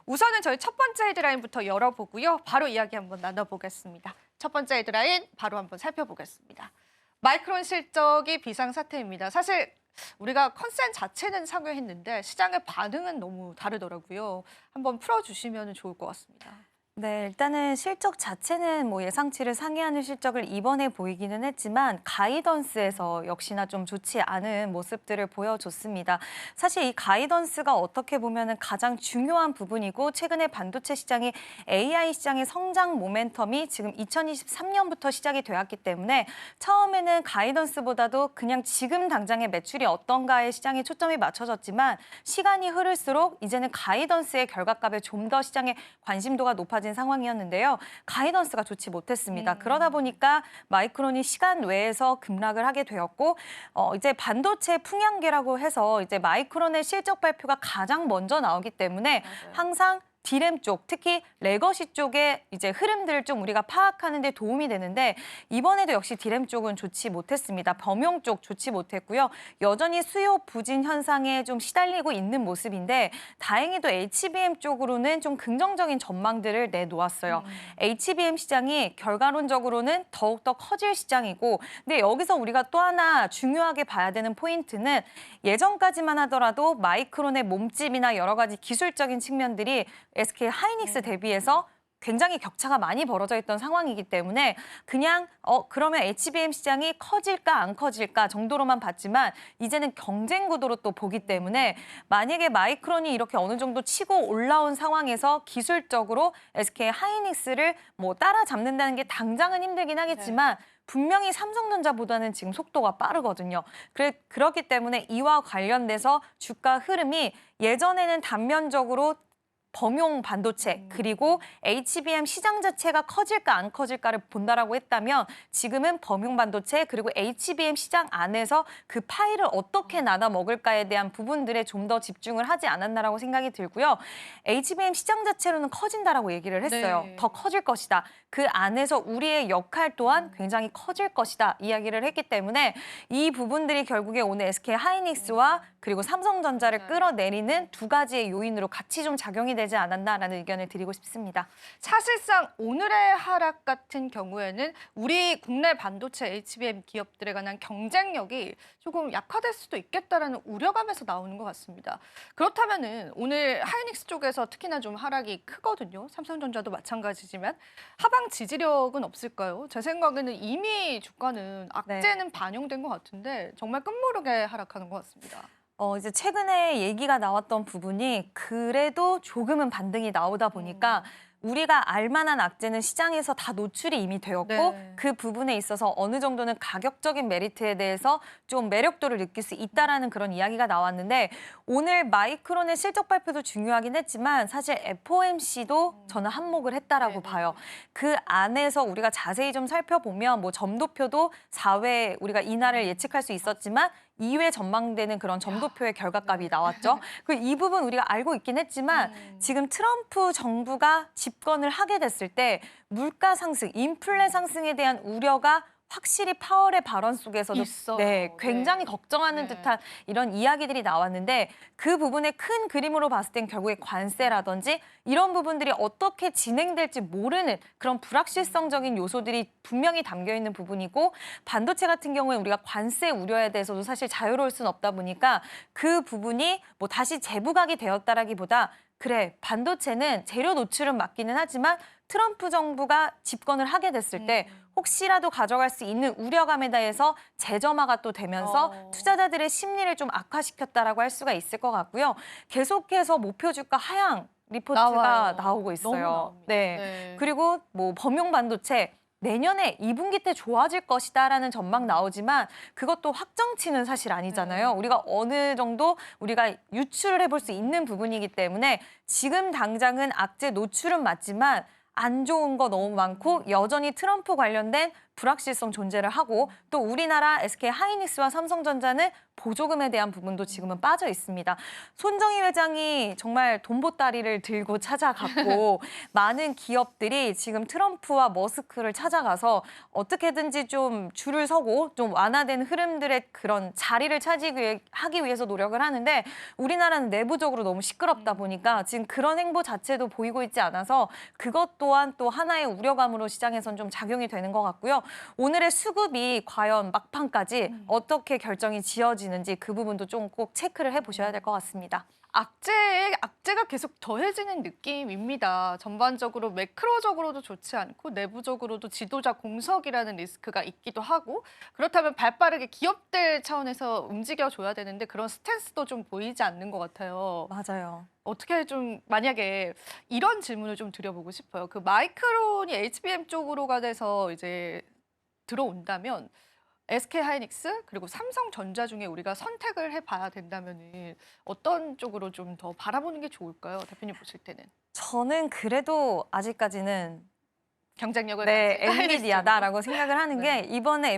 우선은 저희 첫 번째 헤드라인부터 열어보고요. 바로 이야기 한번 나눠보겠습니다. 첫 번째 헤드라인 바로 한번 살펴보겠습니다. 마이크론 실적이 비상사태입니다. 사실 우리가 컨센 자체는 상회했는데 시장의 반응은 너무 다르더라고요. 한번 풀어주시면 좋을 것 같습니다. 네, 일단은 실적 자체는 뭐 예상치를 상회하는 실적을 이번에 보이기는 했지만 가이던스에서 역시나 좀 좋지 않은 모습들을 보여줬습니다. 사실 이 가이던스가 어떻게 보면은 가장 중요한 부분이고 최근에 반도체 시장이 AI 시장의 성장 모멘텀이 지금 2023년부터 시작이 되었기 때문에 처음에는 가이던스보다도 그냥 지금 당장의 매출이 어떤가에 시장에 초점이 맞춰졌지만 시간이 흐를수록 이제는 가이던스의 결과값에 좀 더 시장의 관심도가 높아진 상황이었는데요. 가이던스가 좋지 못했습니다. 그러다 보니까 마이크론이 시간 외에서 급락을 하게 되었고 이제 반도체 풍향계라고 해서 이제 마이크론의 실적 발표가 가장 먼저 나오기 때문에 맞아요. 항상 디램 쪽, 특히 레거시 쪽의 이제 흐름들을 좀 우리가 파악하는 데 도움이 되는데 이번에도 역시 디램 쪽은 좋지 못했습니다. 범용 쪽 좋지 못했고요. 여전히 수요 부진 현상에 좀 시달리고 있는 모습인데 다행히도 HBM 쪽으로는 좀 긍정적인 전망들을 내놓았어요. HBM 시장이 결과론적으로는 더욱더 커질 시장이고 근데 여기서 우리가 또 하나 중요하게 봐야 되는 포인트는 예전까지만 하더라도 마이크론의 몸집이나 여러 가지 기술적인 측면들이 SK 하이닉스 대비해서 굉장히 격차가 많이 벌어져 있던 상황이기 때문에 그냥 그러면 HBM 시장이 커질까 안 커질까 정도로만 봤지만 이제는 경쟁 구도로 또 보기 때문에 만약에 마이크론이 이렇게 어느 정도 치고 올라온 상황에서 기술적으로 SK 하이닉스를 뭐 따라잡는다는 게 당장은 힘들긴 하겠지만 분명히 삼성전자보다는 지금 속도가 빠르거든요. 그렇기 때문에 이와 관련돼서 주가 흐름이 예전에는 단면적으로 범용 반도체 그리고 HBM 시장 자체가 커질까 안 커질까를 본다라고 했다면 지금은 범용 반도체 그리고 HBM 시장 안에서 그 파일을 어떻게 나눠 먹을까에 대한 부분들에 좀 더 집중을 하지 않았나라고 생각이 들고요. HBM 시장 자체로는 커진다라고 얘기를 했어요. 네. 더 커질 것이다. 그 안에서 우리의 역할 또한 굉장히 커질 것이다 이야기를 했기 때문에 이 부분들이 결국에 오늘 SK 하이닉스와 그리고 삼성전자를 끌어내리는 두 가지의 요인으로 같이 좀 작용이 되지 않았나라는 의견을 드리고 싶습니다. 사실상 오늘의 하락 같은 경우에는 우리 국내 반도체 HBM 기업들에 관한 경쟁력이 조금 약화될 수도 있겠다라는 우려감에서 나오는 것 같습니다. 그렇다면은 오늘 하이닉스 쪽에서 특히나 좀 하락이 크거든요. 삼성전자도 마찬가지지만 하방 지지력은 없을까요? 제 생각에는 이미 주가는 악재는 반영된 것 같은데 정말 끝모르게 하락하는 것 같습니다. 이제 최근에 얘기가 나왔던 부분이 그래도 조금은 반등이 나오다 보니까 우리가 알만한 악재는 시장에서 다 노출이 이미 되었고 네. 그 부분에 있어서 어느 정도는 가격적인 메리트에 대해서 좀 매력도를 느낄 수 있다라는 그런 이야기가 나왔는데 오늘 마이크론의 실적 발표도 중요하긴 했지만 사실 FOMC도 저는 한몫을 했다라고 봐요. 그 안에서 우리가 자세히 좀 살펴보면 뭐 점도표도 4회 우리가 인하를 예측할 수 있었지만 2회 전망되는 그런 점도표의 결과값이 나왔죠. 이 부분 우리가 알고 있긴 했지만 지금 트럼프 정부가 집권을 하게 됐을 때 물가 상승, 인플레 상승에 대한 우려가 확실히 파월의 발언 속에서도 있어요. 굉장히 네. 걱정하는 듯한 이런 이야기들이 나왔는데 그 부분의 큰 그림으로 봤을 땐 결국에 관세라든지 이런 부분들이 어떻게 진행될지 모르는 그런 불확실성적인 요소들이 분명히 담겨 있는 부분이고 반도체 같은 경우에 우리가 관세 우려에 대해서도 사실 자유로울 수는 없다 보니까 그 부분이 뭐 다시 재부각이 되었다라기보다 그래, 반도체는 재료 노출은 맞기는 하지만 트럼프 정부가 집권을 하게 됐을 때 혹시라도 가져갈 수 있는 우려감에 대해서 재점화가 또 되면서 투자자들의 심리를 좀 악화시켰다라고 할 수가 있을 것 같고요. 계속해서 목표 주가 하향 리포트가 나오고 있어요. 너무 나옵니다. 네. 그리고 뭐 범용 반도체 내년에 2분기 때 좋아질 것이다라는 전망 나오지만 그것도 확정치는 사실 아니잖아요. 우리가 어느 정도 우리가 유출을 해볼 수 있는 부분이기 때문에 지금 당장은 악재 노출은 맞지만 안 좋은 거 너무 많고 여전히 트럼프 관련된 불확실성 존재를 하고 또 우리나라 SK 하이닉스와 삼성전자는 보조금에 대한 부분도 지금은 빠져 있습니다. 손정희 회장이 정말 돈보따리를 들고 찾아갔고 많은 기업들이 지금 트럼프와 머스크를 찾아가서 어떻게든지 좀 줄을 서고 좀 완화된 흐름들의 그런 자리를 하기 위해서 노력을 하는데 우리나라는 내부적으로 너무 시끄럽다 보니까 지금 그런 행보 자체도 보이고 있지 않아서 그것 또한 또 하나의 우려감으로 시장에선 좀 작용이 되는 것 같고요. 오늘의 수급이 과연 막판까지 어떻게 결정이 지어지는지 그 부분도 좀 꼭 체크를 해보셔야 될 것 같습니다. 악재가 계속 더해지는 느낌입니다. 전반적으로 매크로적으로도 좋지 않고 내부적으로도 지도자 공석이라는 리스크가 있기도 하고 그렇다면 발빠르게 기업들 차원에서 움직여줘야 되는데 그런 스탠스도 좀 보이지 않는 것 같아요. 맞아요. 어떻게 좀 만약에 이런 질문을 좀 드려보고 싶어요. 그 마이크론이 HBM 쪽으로가 돼서 이제 들어온다면 SK 하이닉스 그리고 삼성전자 중에 우리가 선택을 해봐야 된다면은 어떤 쪽으로 좀 더 바라보는 게 좋을까요? 대표님 보실 때는 저는 그래도 아직까지는 경쟁력을 네, 가진 하이닉스 엔비디아다라고 생각을 하는 네. 게 이번에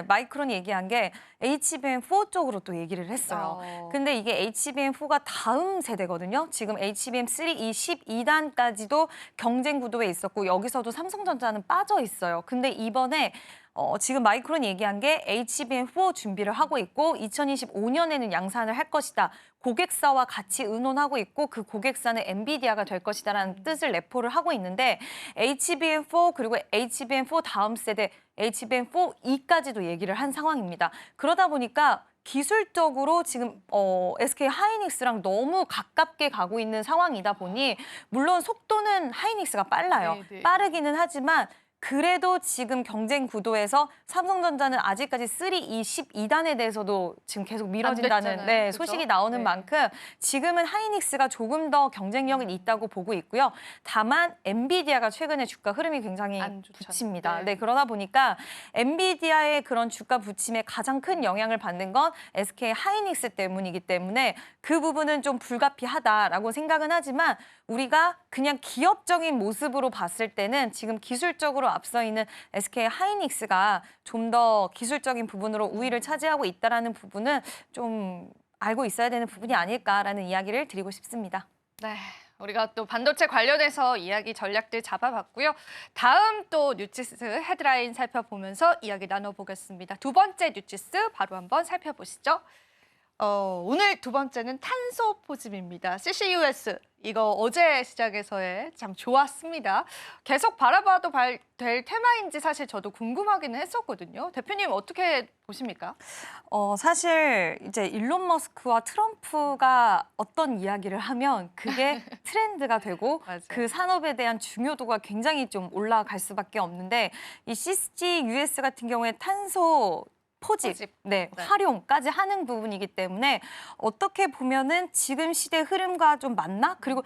마이크론이 얘기한 게 HBM4 쪽으로 또 얘기를 했어요. 쪽으로. 근데 이게 HBM4가 다음 세대거든요. 지금 HBM3 이 12단까지도 경쟁 구도에 있었고 여기서도 삼성전자는 빠져 있어요. 근데 이번에 지금 마이크론이 얘기한 게 HBM4 준비를 하고 있고 2025년에는 양산을 할 것이다. 고객사와 같이 의논하고 있고 그 고객사는 엔비디아가 될 것이다라는 뜻을 내포를 하고 있는데 HBM4 그리고 HBM4 다음 세대 HBM4E까지도 얘기를 한 상황입니다. 그러다 보니까 기술적으로 지금 SK 하이닉스랑 너무 가깝게 가고 있는 상황이다 보니 물론 속도는 하이닉스가 빨라요. 네, 네. 빠르기는 하지만 그래도 지금 경쟁 구도에서 삼성전자는 아직까지 3E 12단에 대해서도 지금 계속 미뤄진다는 됐잖아요. 그죠? 소식이 나오는 네. 만큼 지금은 하이닉스가 조금 더 경쟁력은 있다고 보고 있고요. 다만 엔비디아가 최근에 주가 흐름이 굉장히 안 좋죠. 붙입니다. 네. 네, 그러다 보니까 엔비디아의 그런 주가 부침에 가장 큰 영향을 받는 건 SK 하이닉스 때문이기 때문에 그 부분은 좀 불가피하다라고 생각은 하지만 우리가 그냥 기업적인 모습으로 봤을 때는 지금 기술적으로 앞서 있는 SK 하이닉스가 좀 더 기술적인 부분으로 우위를 차지하고 있다는 부분은 좀 알고 있어야 되는 부분이 아닐까라는 이야기를 드리고 싶습니다. 네. 우리가 또 반도체 관련해서 이야기 전략들 잡아봤고요. 다음 또 뉴지스 헤드라인 살펴보면서 이야기 나눠보겠습니다. 두 번째 뉴지스 바로 한번 살펴보시죠. 오늘 두 번째는 탄소 포집입니다. CCUS 이거 어제 시작해서의 참 좋았습니다. 계속 바라봐도 될 테마인지 사실 저도 궁금하기는 했었거든요. 대표님 어떻게 보십니까? 사실 이제 일론 머스크와 트럼프가 어떤 이야기를 하면 그게 트렌드가 되고 맞아요. 그 산업에 대한 중요도가 굉장히 좀 올라갈 수밖에 없는데 이 CCUS 같은 경우에 탄소 포집, 네. 활용까지 하는 부분이기 때문에 어떻게 보면은 지금 시대 흐름과 좀 맞나? 그리고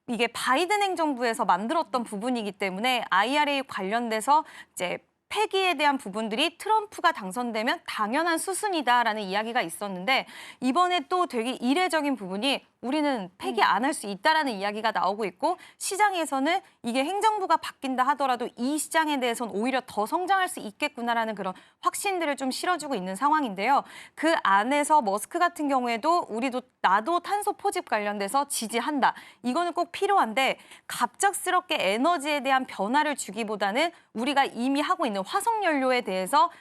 이게 바이든 행정부에서 만들었던 부분이기 때문에 IRA 관련돼서 이제 폐기에 대한 부분들이 트럼프가 당선되면 당연한 수순이다라는 이야기가 있었는데 이번에 또 되게 이례적인 부분이 우리는 폐기 안 할 수 있다라는 이야기가 나오고 있고 시장에서는 이게 행정부가 바뀐다 하더라도 이 시장에 대해서는 오히려 더 성장할 수 있겠구나라는 그런 확신들을 좀 실어주고 있는 상황인데요. 그 안에서 머스크 같은 경우에도 나도 탄소 포집 관련돼서 지지한다. 이거는 꼭 필요한데 갑작스럽게 에너지에 대한 변화를 주기보다는 우리가 이미 하고 있는 화석연료에 대해서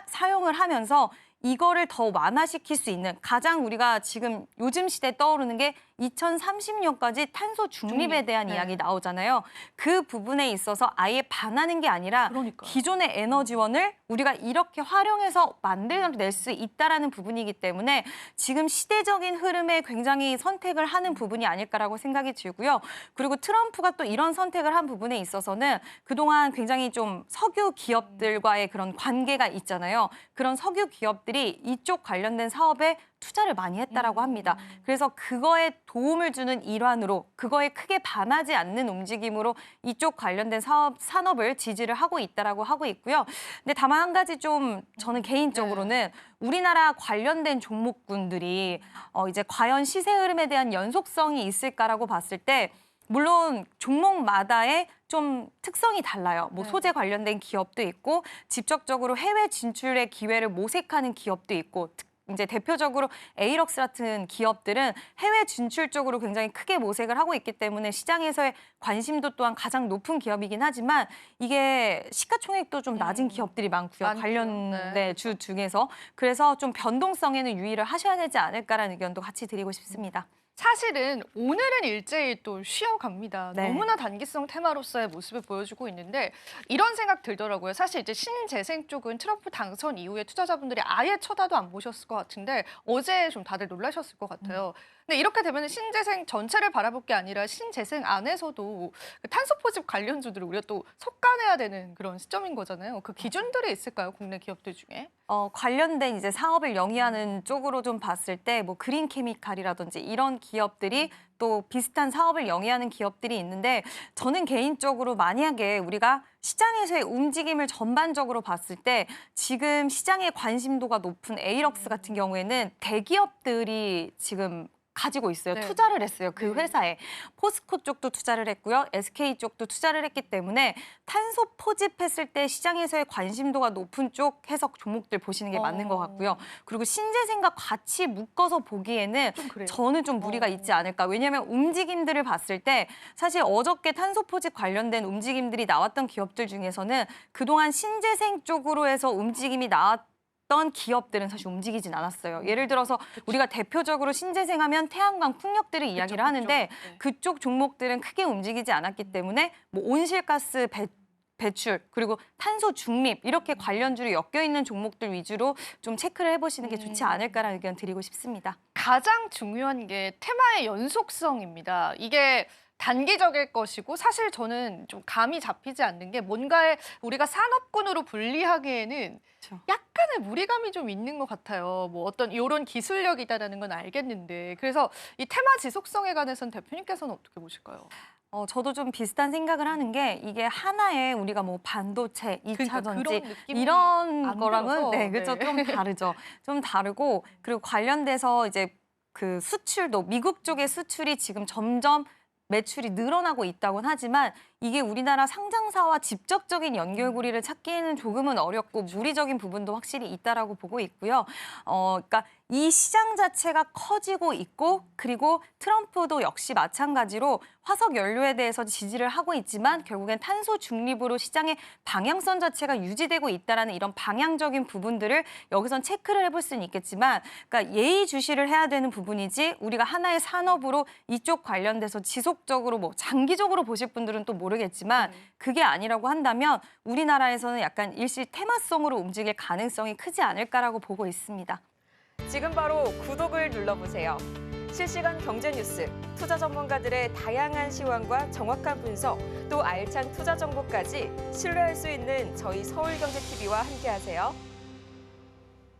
사용을 하면서 이거를 더 완화시킬 수 있는 가장 우리가 지금 요즘 시대에 떠오르는 게 2030년까지 탄소 중립에 대한 네. 이야기 나오잖아요. 그 부분에 있어서 아예 반하는 게 아니라 그러니까요. 기존의 에너지원을 우리가 이렇게 활용해서 만들어낼 수 있다라는 부분이기 때문에 지금 시대적인 흐름에 굉장히 선택을 하는 부분이 아닐까라고 생각이 들고요. 그리고 트럼프가 또 이런 선택을 한 부분에 있어서는 그동안 굉장히 좀 석유 기업들과의 그런 관계가 있잖아요. 그런 석유 기업들이 이쪽 관련된 사업에 투자를 많이 했다라고 합니다. 그래서 그거에 도움을 주는 일환으로 그거에 크게 반하지 않는 움직임으로 이쪽 관련된 산업을 지지를 하고 있다라고 하고 있고요. 근데 다만 한 가지 좀 저는 개인적으로는 우리나라 관련된 종목군들이 이제 과연 시세 흐름에 대한 연속성이 있을까라고 봤을 때 물론 종목마다의 좀 특성이 달라요. 뭐 네. 소재 관련된 기업도 있고 직접적으로 해외 진출의 기회를 모색하는 기업도 있고 이제 대표적으로 에이럭스 같은 기업들은 해외 진출 쪽으로 굉장히 크게 모색을 하고 있기 때문에 시장에서의 관심도 또한 가장 높은 기업이긴 하지만 이게 시가총액도 좀 낮은 기업들이 많고요. 많죠. 관련 네. 주 중에서. 그래서 좀 변동성에는 유의를 하셔야 되지 않을까라는 의견도 같이 드리고 싶습니다. 사실은 오늘은 일제히 또 쉬어갑니다. 네. 너무나 단기성 테마로서의 모습을 보여주고 있는데 이런 생각 들더라고요. 사실 이제 신재생 쪽은 트럼프 당선 이후에 투자자분들이 아예 쳐다도 안 보셨을 것 같은데 어제 좀 다들 놀라셨을 것 같아요. 근데 이렇게 되면 신재생 전체를 바라볼 게 아니라 신재생 안에서도 그 탄소 포집 관련주들을 우리가 또 속간해야 되는 그런 시점인 거잖아요. 그 기준들이 있을까요? 국내 기업들 중에? 관련된 이제 사업을 영위하는 쪽으로 좀 봤을 때 뭐 그린 케미칼이라든지 이런 기업들이 또 비슷한 사업을 영위하는 기업들이 있는데 저는 개인적으로 만약에 우리가 시장에서의 움직임을 전반적으로 봤을 때 지금 시장의 관심도가 높은 에이럭스 같은 경우에는 대기업들이 지금 가지고 있어요. 네. 투자를 했어요. 그 네. 회사에. 포스코 쪽도 투자를 했고요. SK 쪽도 투자를 했기 때문에 탄소 포집했을 때 시장에서의 관심도가 높은 쪽 해석 종목들 보시는 게 맞는 것 같고요. 그리고 신재생과 같이 묶어서 보기에는 좀 그래요. 저는 좀 무리가 있지 않을까. 왜냐하면 움직임들을 봤을 때 사실 어저께 탄소 포집 관련된 움직임들이 나왔던 기업들 중에서는 그동안 신재생 쪽으로 해서 움직임이 나왔던 기업들은 사실 움직이진 않았어요. 예를 들어서 우리가 대표적으로 신재생하면 태양광 풍력들을 이야기를 하는데 그쪽. 네. 그쪽 종목들은 크게 움직이지 않았기 때문에 뭐 온실가스 배출 그리고 탄소 중립 이렇게 관련주로 엮여 있는 종목들 위주로 좀 체크를 해보시는 게 좋지 않을까라는 의견 드리고 싶습니다. 가장 중요한 게 테마의 연속성입니다. 이게 단기적일 것이고 사실 저는 좀 감이 잡히지 않는 게 뭔가에 우리가 산업군으로 분리하기에는 그렇죠. 약간의 무리감이 좀 있는 것 같아요. 뭐 어떤 이런 기술력이다라는 건 알겠는데 그래서 이 테마 지속성에 관해서는 대표님께서는 어떻게 보실까요? 저도 좀 비슷한 생각을 하는 게 이게 하나의 우리가 뭐 반도체, 그러니까 2차 전지 그런 느낌이 이런 안 거랑은 들어서, 네, 그렇죠. 네. 좀 다르죠. 좀 다르고 그리고 관련돼서 이제 그 수출도 미국 쪽의 수출이 지금 점점 매출이 늘어나고 있다고는 하지만 이게 우리나라 상장사와 직접적인 연결고리를 찾기에는 조금은 어렵고 무리적인 부분도 확실히 있다라고 보고 있고요. 그러니까 이 시장 자체가 커지고 있고 그리고 트럼프도 역시 마찬가지로 화석 연료에 대해서 지지를 하고 있지만 결국엔 탄소 중립으로 시장의 방향성 자체가 유지되고 있다라는 이런 방향적인 부분들을 여기선 체크를 해볼 수는 있겠지만 그러니까 예의주시를 해야 되는 부분이지 우리가 하나의 산업으로 이쪽 관련돼서 지속적으로 뭐 장기적으로 보실 분들은 또 모르겠지만 그게 아니라고 한다면 우리나라에서는 약간 일시 테마성으로 움직일 가능성이 크지 않을까라고 보고 있습니다. 지금 바로 구독을 눌러보세요. 실시간 경제 뉴스, 투자 전문가들의 다양한 시황과 정확한 분석, 또 알찬 투자 정보까지 신뢰할 수 있는 저희 서울경제TV와 함께하세요.